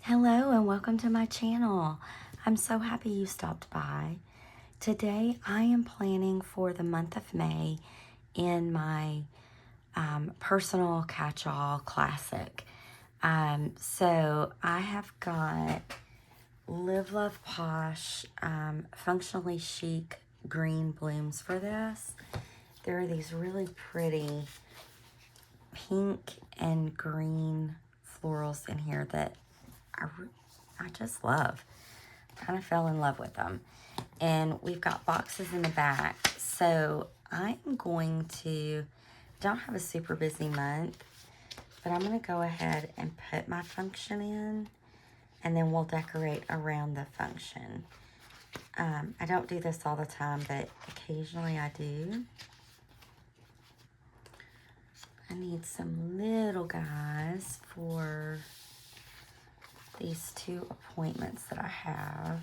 Hello and welcome to my channel. I'm so happy you stopped by. Today I am planning for the month of May in my personal catch-all classic. So I have got Love Posh Functionally Chic Green Blooms for this. There are these really pretty pink and green florals in here that I just love. Kind of fell in love with them. And we've got boxes in the back. So I'm going to, don't have a super busy month, but I'm going to go ahead and put my function in, and then we'll decorate around the function. I don't do this all the time, but occasionally I do. I need some little guys for these two appointments that I have.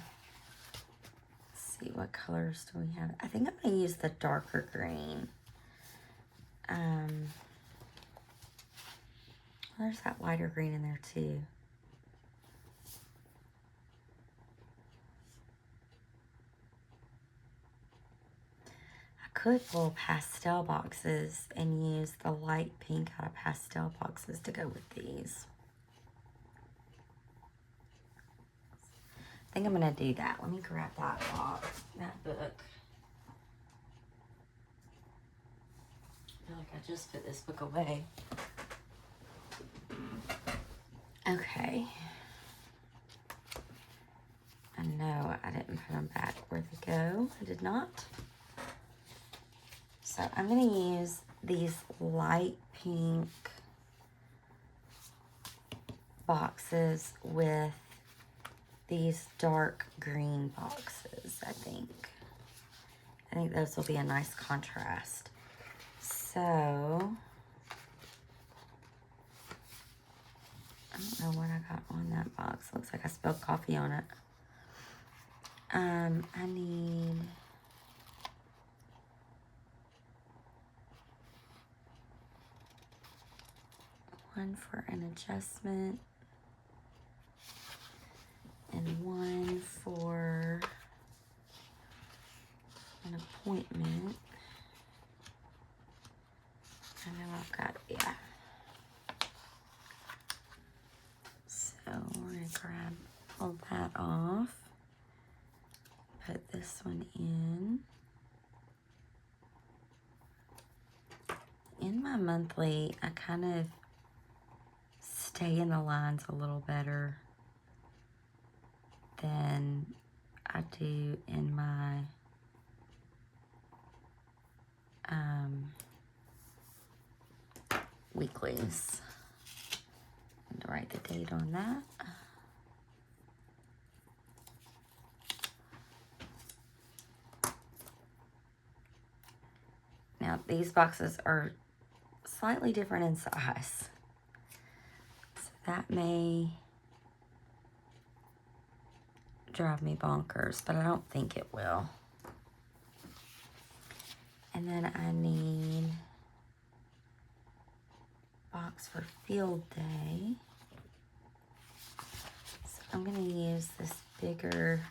Let's see, what colors do we have? I think I'm going to use the darker green. There's that lighter green in there too. I could pull pastel boxes and use the light pink out of pastel boxes to go with these. I think I'm going to do that. Let me grab that box, that book. I feel like I just put this book away. Okay. I know I didn't put them back where they go. I did not. So I'm going to use these light pink boxes with these dark green boxes, I think. I think those will be a nice contrast. So, I don't know what I got on that box. Looks like I spilled coffee on it. I need one for an adjustment and one for an appointment. I know I've got, yeah. So we're gonna pull that off. Put this one in. In my monthly, I kind of stay in the lines a little better than I do in my weeklies. And write the date on that. Now these boxes are slightly different in size, so that may drive me bonkers, but I don't think it will. And then I need a box for field day. So I'm going to use this bigger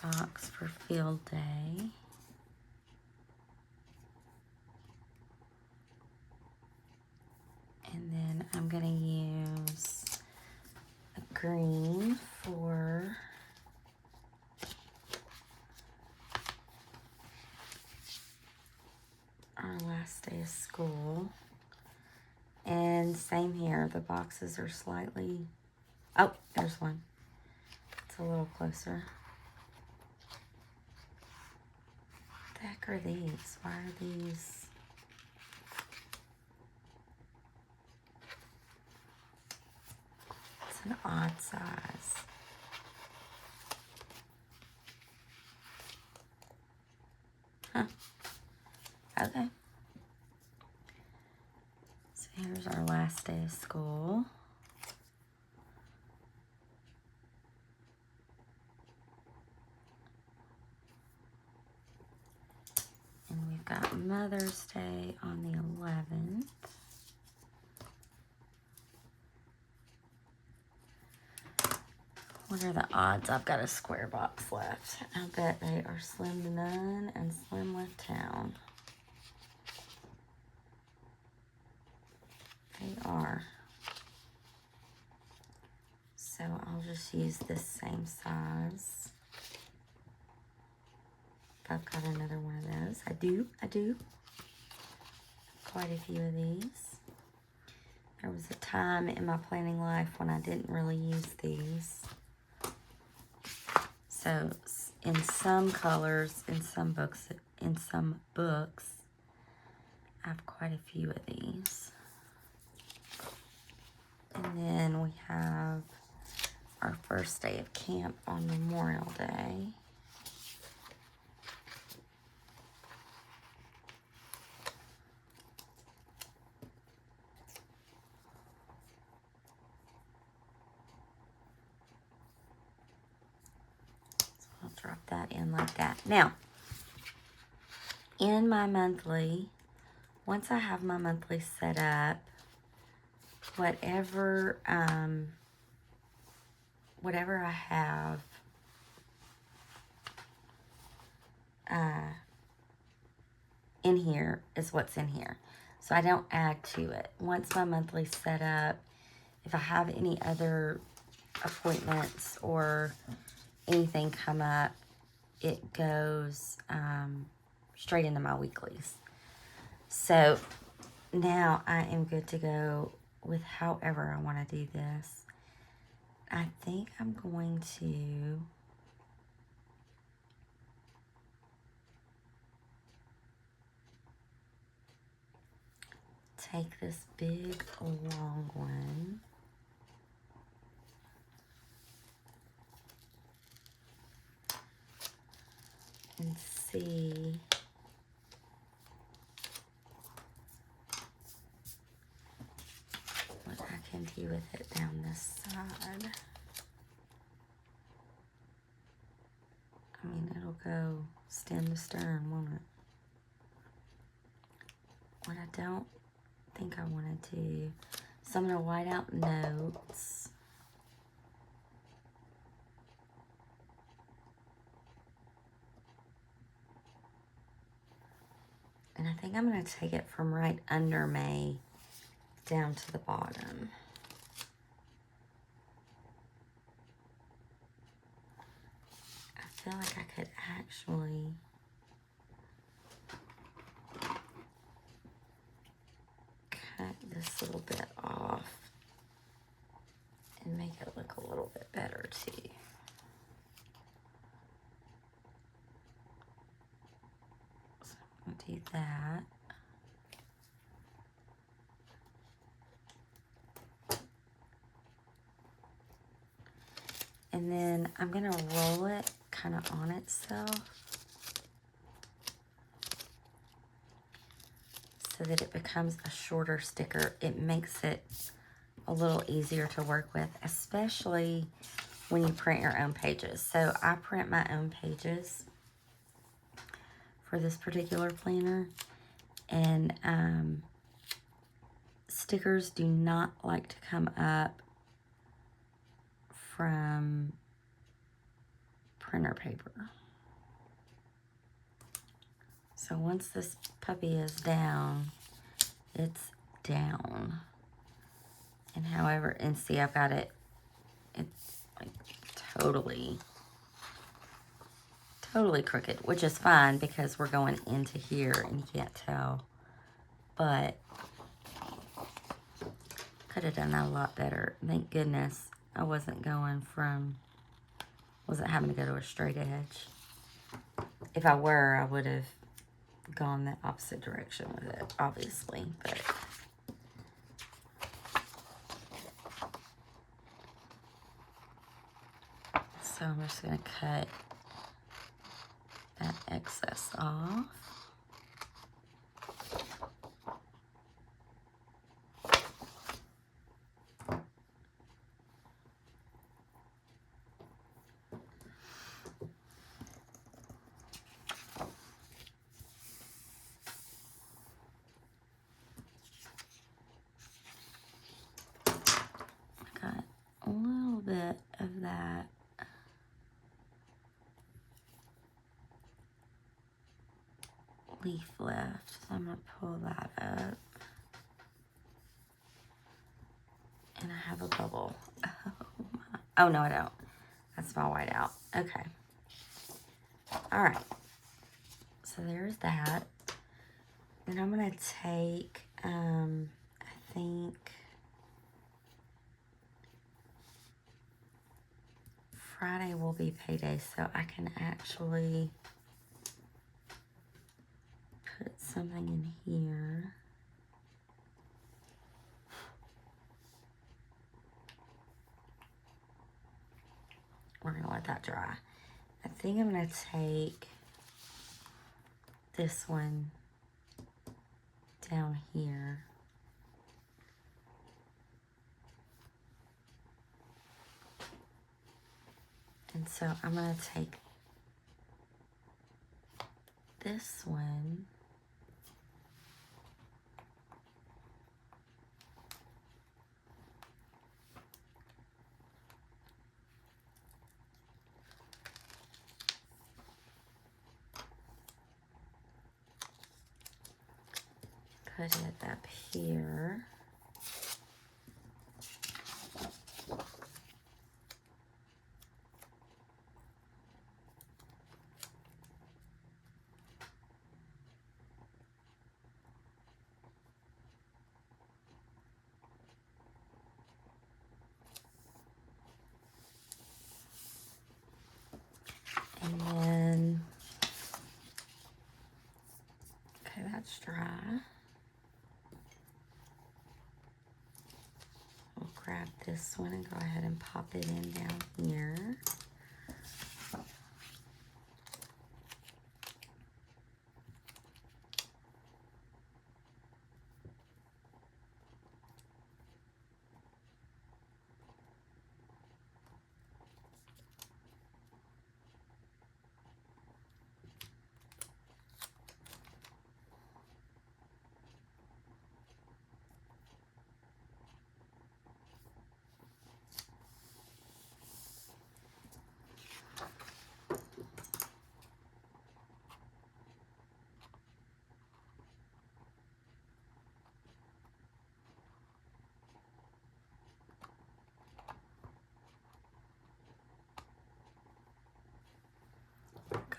box for field day. And then I'm going to use a green for our last day of school. And same here, the boxes are slightly, oh, there's one. It's a little closer. What the heck are these? Why are these? It's an odd size. Huh. Okay. So here's our last day of school. And we've got Mother's Day on the 11th. What are the odds I've got a square box left? I bet they are slim to none and slim left town. They are. So I'll just use this same size. I've got another one of those. I do. Quite a few of these. There was a time in my planning life when I didn't really use these. So in some colors, in some books, I have quite a few of these. And then we have our first day of camp on Memorial Day. I'll drop that in like that. Now, in my monthly, once I have my monthly set up, whatever I have in here is what's in here. So I don't add to it. Once my monthly's set up, if I have any other appointments or anything come up, it goes straight into my weeklies. So now I am good to go with however I want to do this. I think I'm going to take this big long one and see what I can do with it down this side. I mean, it'll go stem to stern, won't it? What I don't think I want to do, so I'm going to white out notes. And I think I'm going to take it from right under May down to the bottom. I feel like I could actually cut this little bit off and make it look a little bit better too. So I'm going to do that. And then I'm going to roll it kind of on itself so that it becomes a shorter sticker. It makes it a little easier to work with, especially when you print your own pages. So I print my own pages for this particular planner, and stickers do not like to come up from printer paper. So once this puppy is down, it's down. And however, and see, I've got it, it's like totally crooked, which is fine because we're going into here and you can't tell. But could have done that a lot better. Thank goodness I wasn't having to go to a straight edge. If I were, I would have gone the opposite direction with it, obviously, but so I'm just going to cut that excess off. Got a little bit of that leaf left, so I'm going to pull that up. And I have a bubble. Oh, no, I don't. That's my white out. Okay. All right. So there's that. Then I'm going to take, I think, Friday will be payday, so I can actually put something in here. We're going to let that dry. I think I'm going to take this one down here. And so I'm going to take this one put it up here. And then, okay, that's dry. We'll grab this one and go ahead and pop it in down here.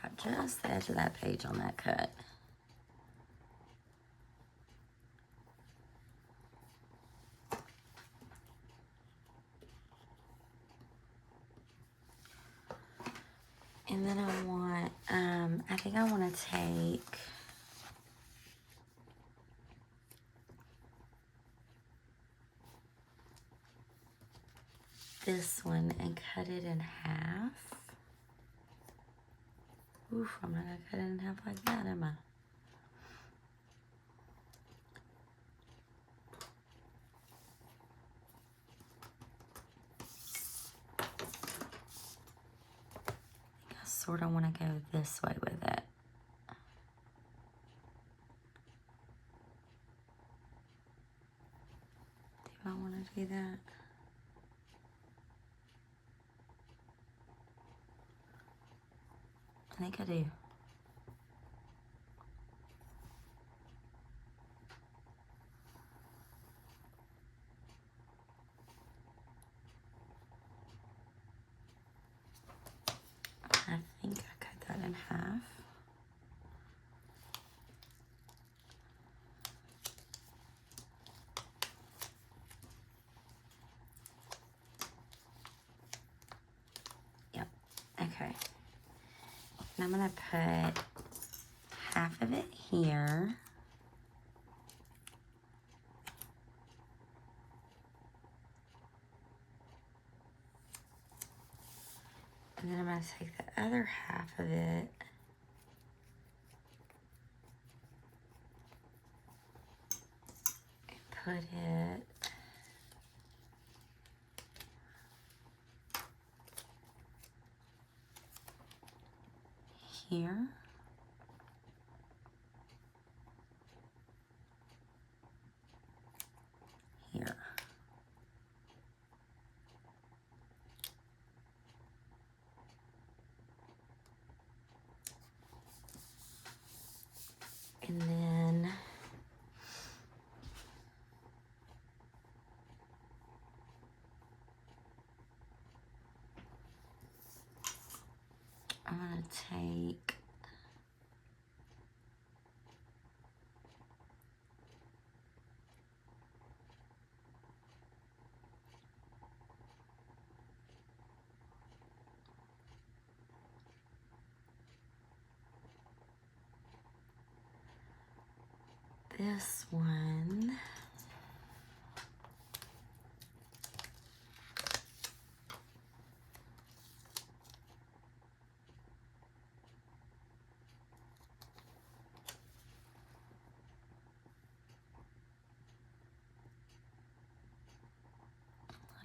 Got just the edge of that page on that cut. And then I want, I think I want to take this one and cut it in half. Oof, I'm not going to cut it in half like that, am I? I sort of want to go this way with it. Do I want to do that? I think I do. I think I cut that in half. Yep, okay. And I'm gonna put half of it here. And then I'm going to take the other half of it and put it here. Here. take this one.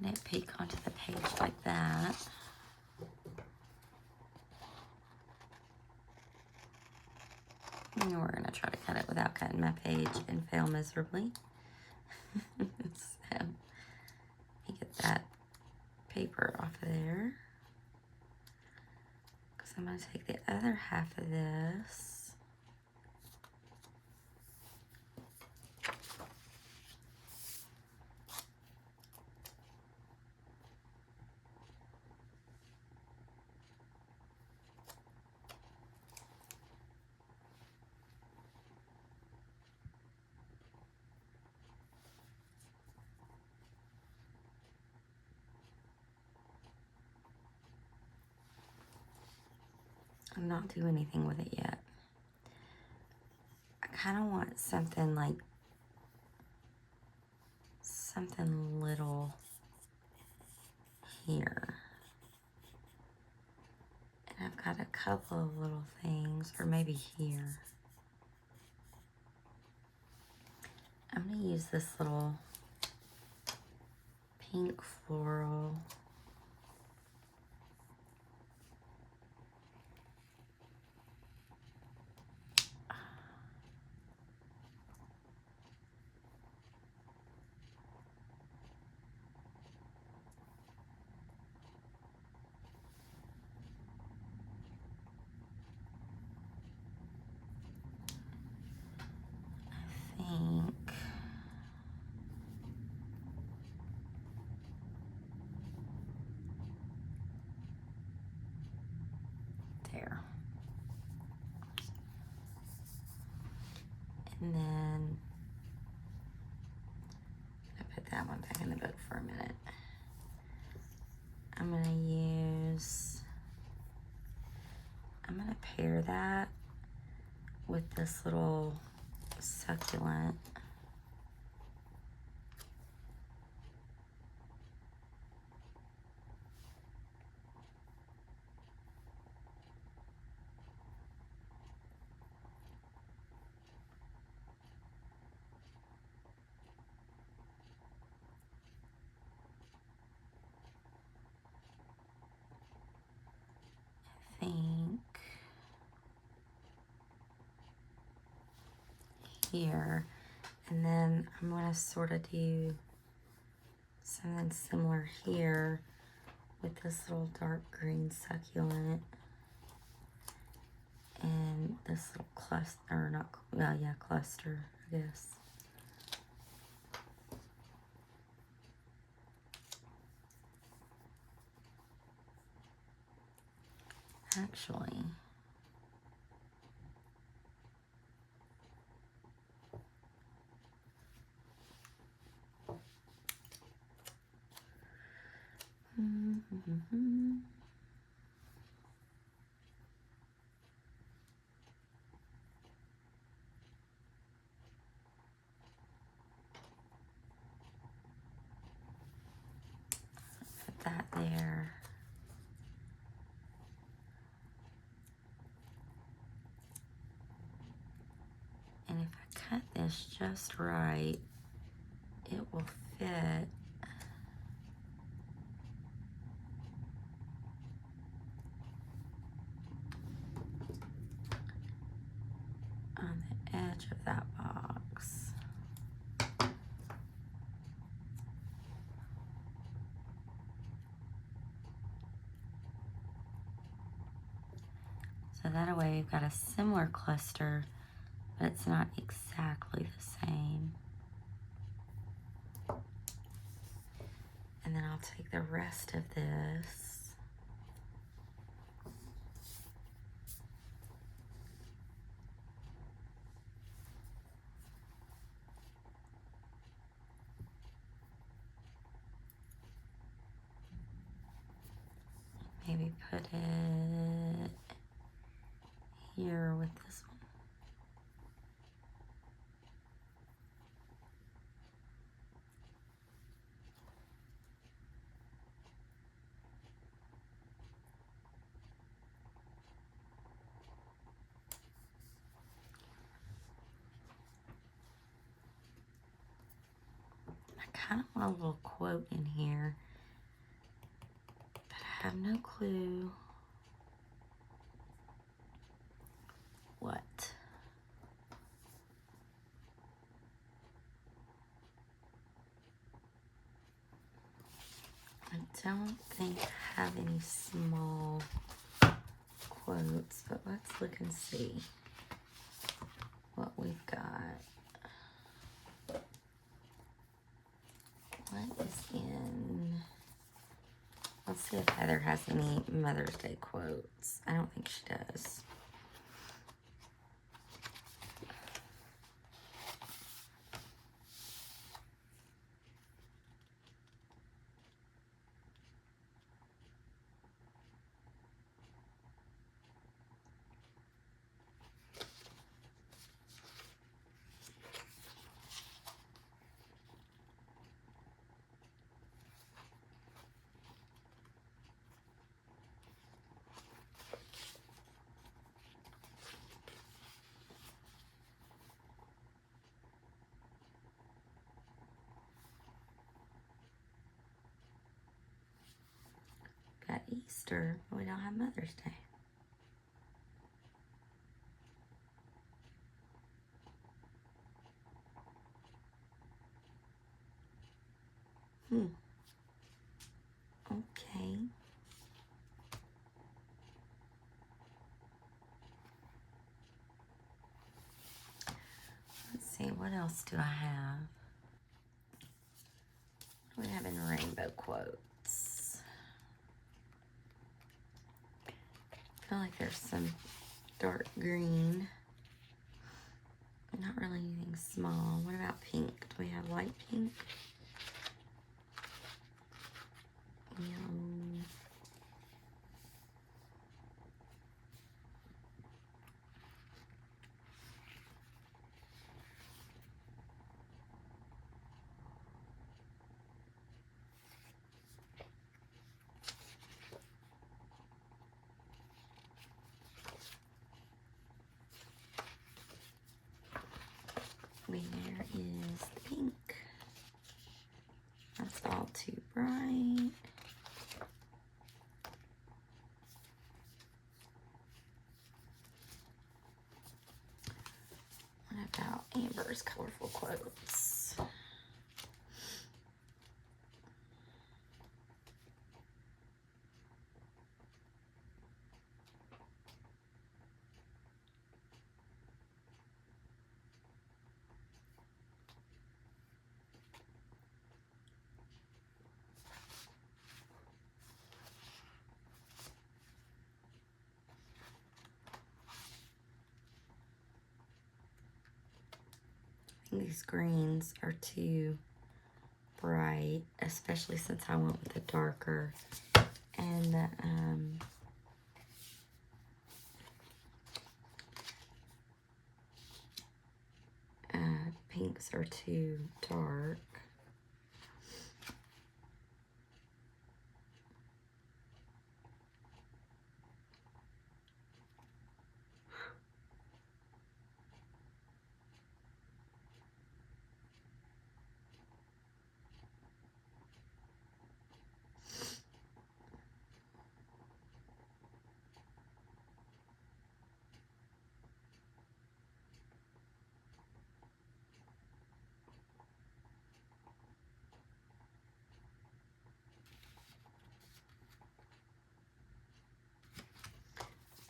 Let it peek onto the page like that. And we're going to try to cut it without cutting my page and fail miserably. So, let me get that paper off of there. Because I'm going to take the other half of this. I'm not doing anything with it yet. I kind of want something like, something little here. And I've got a couple of little things, or maybe here. I'm going to use this little pink floral. There. And then I put that one back in the book for a minute. I'm going to pair that with this little succulent. I think here, and then I'm going to sort of do something similar here with this little dark green succulent and this little cluster, or not, well, yeah, cluster, I guess. Actually, put that there. And if I cut this just right, it will fit on the edge of that box. So that way we've got a similar cluster, but it's not exactly the same. And then I'll take the rest of this maybe put it here with this one. I kind of want a little quote in here, but I have no clue what. I don't think I have any small quotes, but let's look and see what we've got. What is in? Let's see if Heather has any Mother's Day quotes. I don't think she does. Got Easter, but we don't have Mother's Day. Okay. Let's see, what else do I have? What do we have in rainbow quotes? I feel like there's some dark green. Not really anything small. What about pink? Do we have light pink? Yellow. Where is the pink? That's all too bright. What about Amber's colorful quotes? These greens are too bright, especially since I went with the darker. And the pinks are too dark.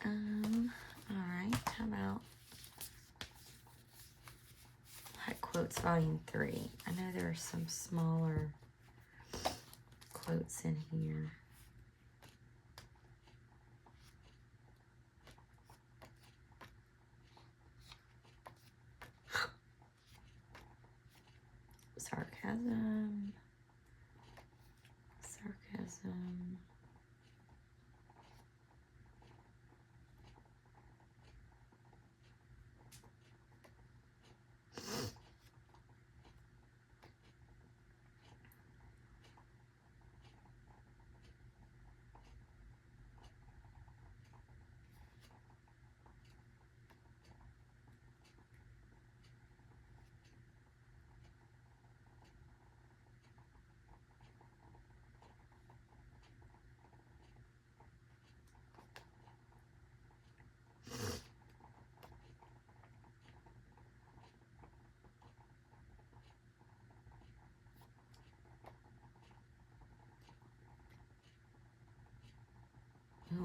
All right, how about Hot Quotes Volume 3? I know there are some smaller quotes in here. Sarcasm.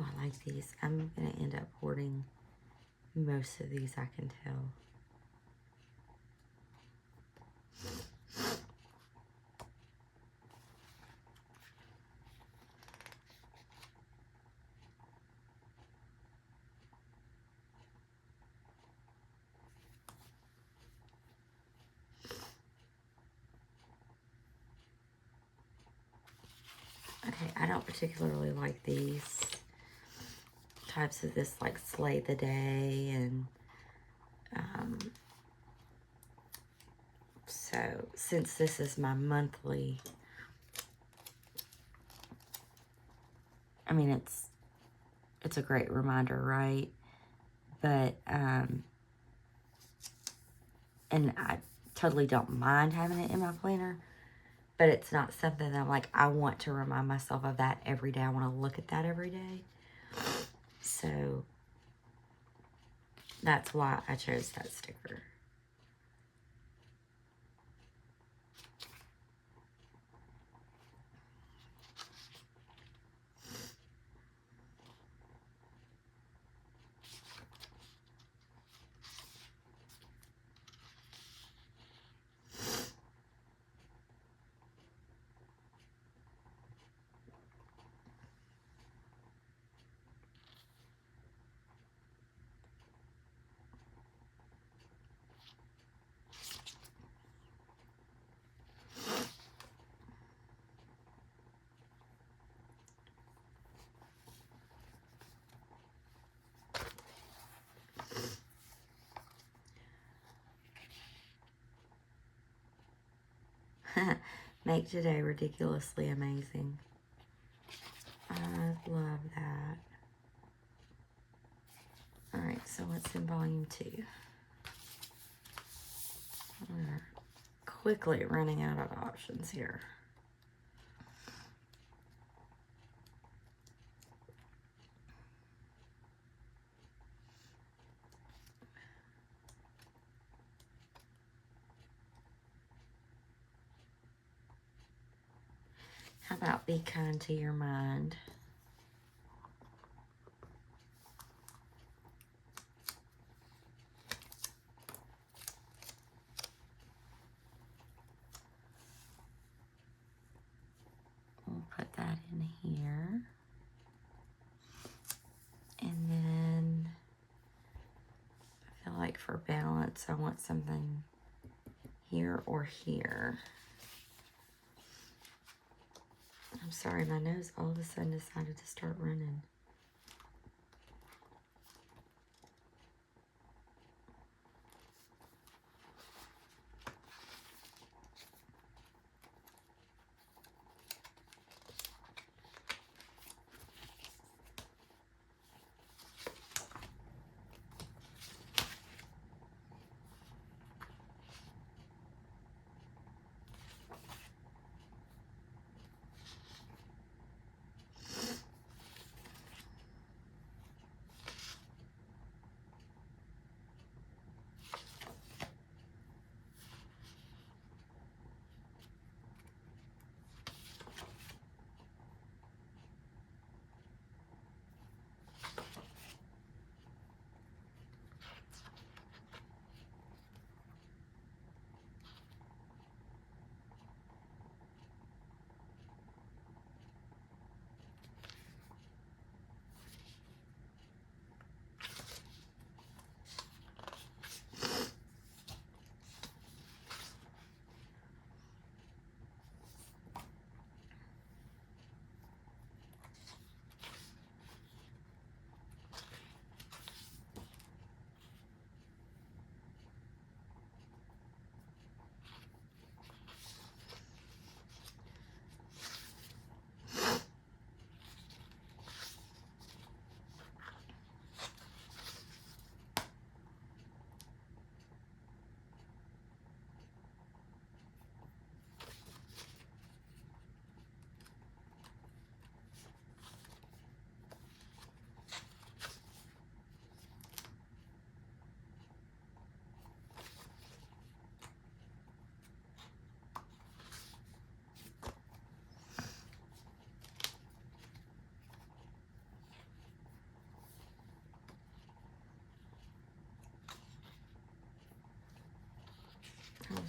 I like these. I'm going to end up hoarding most of these, I can tell. Okay, I don't particularly like these types of this, like Slay the Day, and so since this is my monthly, I mean, it's a great reminder, right? But, and I totally don't mind having it in my planner, but it's not something that I'm like, I want to remind myself of that every day. I want to look at that every day. So that's why I chose that sticker. Make today ridiculously amazing. I love that. All right, so what's in volume 2? We're quickly running out of options here. How about Be Kind to Your Mind? We'll put that in here. And then I feel like for balance, I want something here or here. I'm sorry, my nose all of a sudden decided to start running.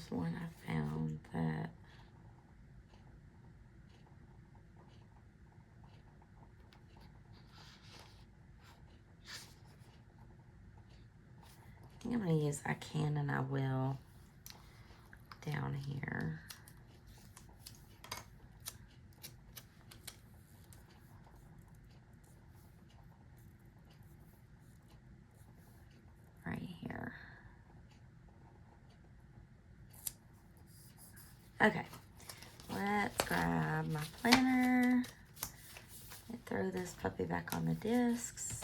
Here's one I found that I think I'm going to use I can and I will down here. Right here. Okay, let's grab my planner and throw this puppy back on the discs.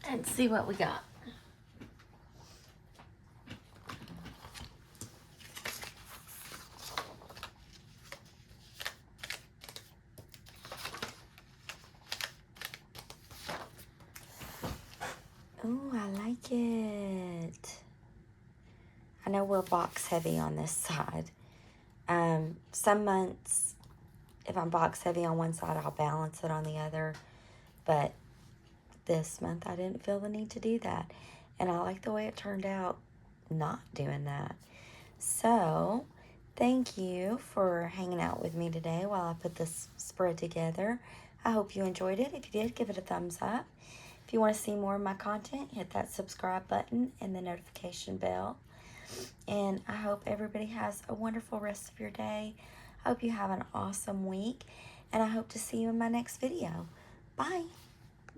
And see what we got. Oh, I like it. I know we're box heavy on this side. Some months, if I'm box heavy on one side, I'll balance it on the other. But this month, I didn't feel the need to do that. And I like the way it turned out not doing that. So, thank you for hanging out with me today while I put this spread together. I hope you enjoyed it. If you did, give it a thumbs up. If you want to see more of my content, hit that subscribe button and the notification bell. And I hope everybody has a wonderful rest of your day. I hope you have an awesome week. And I hope to see you in my next video. Bye.